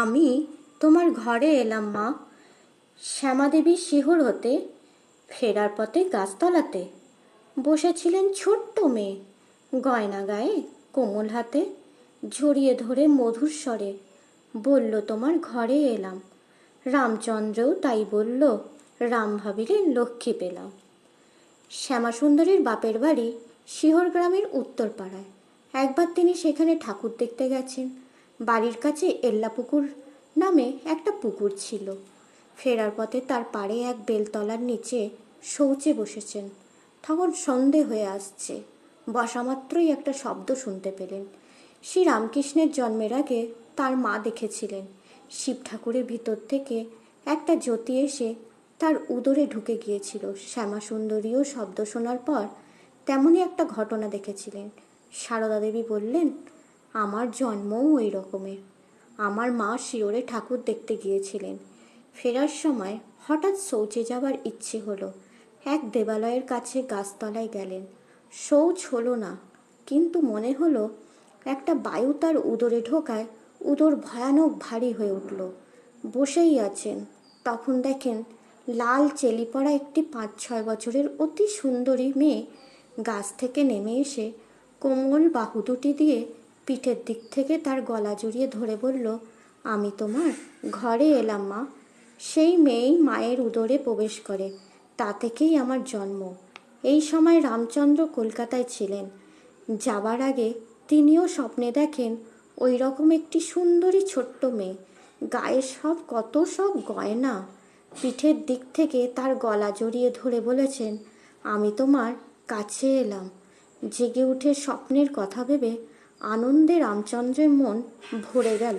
আমি তোমার ঘরে এলাম মা, শ্যামাদেবী শিহর হতে। ফেরার পথে গাছতলাতে বসেছিলেন ছোট্ট মেয়ে, গয়না গায়ে কোমল হাতে, জড়িয়ে ধরে মধুর স্বরে বলল তোমার ঘরে এলাম। রামচন্দ্রও তাই বলল, রাম ভাবিলেন লক্ষ্মী পেলাম। শ্যামাসুন্দরীর বাপের বাড়ি শিহর গ্রামের উত্তর পাড়ায়। একবার তিনি সেখানে ঠাকুর দেখতে গেছেন। বাড়ির কাছে এল্লাপুকুর নামে একটা পুকুর ছিল। ফেরার পথে তার পাড়ে এক বেলতলার নিচে শৌচে বসেছেন। তখন সন্ধে হয়ে আসছে। বসামাত্রই একটা শব্দ শুনতে পেলেন। শ্রী রামকৃষ্ণের জন্মের আগে তার মা দেখেছিলেন শিব ঠাকুরের ভিতর থেকে একটা জ্যোতি এসে তার উদরে ঢুকে গিয়েছিল। শ্যামাসুন্দরীও শব্দ শোনার পর তেমনই একটা ঘটনা দেখেছিলেন। সারদা দেবী বললেন, আমার জন্মও ওই রকমের। আমার মা শিওরে ঠাকুর দেখতে গিয়েছিলেন। ফেরার সময় হঠাৎ শৌচে যাবার ইচ্ছে হলো। এক দেবালয়ের কাছে গাছতলায় গেলেন। শৌচ হলো না, কিন্তু মনে হলো একটা বায়ু তার উদরে ঢোকায় উদর ভয়ানক ভারী হয়ে উঠল। বসেই আছেন, তখন দেখেন লাল চেলি পড়া একটি 5-6 বছরের অতি সুন্দরী মেয়ে গাছ থেকে নেমে এসে কোমল বাহু দুটি দিয়ে পিঠের দিক থেকে তার গলা জড়িয়ে ধরে বলল, আমি তোমার ঘরে এলাম মা। সেই মেয়েই মায়ের উদরে প্রবেশ করে, তা থেকেই আমার জন্ম। এই সময় রামচন্দ্র কলকাতায় ছিলেন। যাবার আগে তিনিও স্বপ্নে দেখেন ওই রকম একটি সুন্দরী ছোট্ট মেয়ে, গায়ে কত সব গয়না। পিঠের দিক থেকে তার গলা জড়িয়ে ধরে বলেছেন, আমি তোমার কাছে এলাম। জেগে উঠে স্বপ্নের কথা ভেবে আনন্দে রামচন্দ্রের মন ভরে গেল।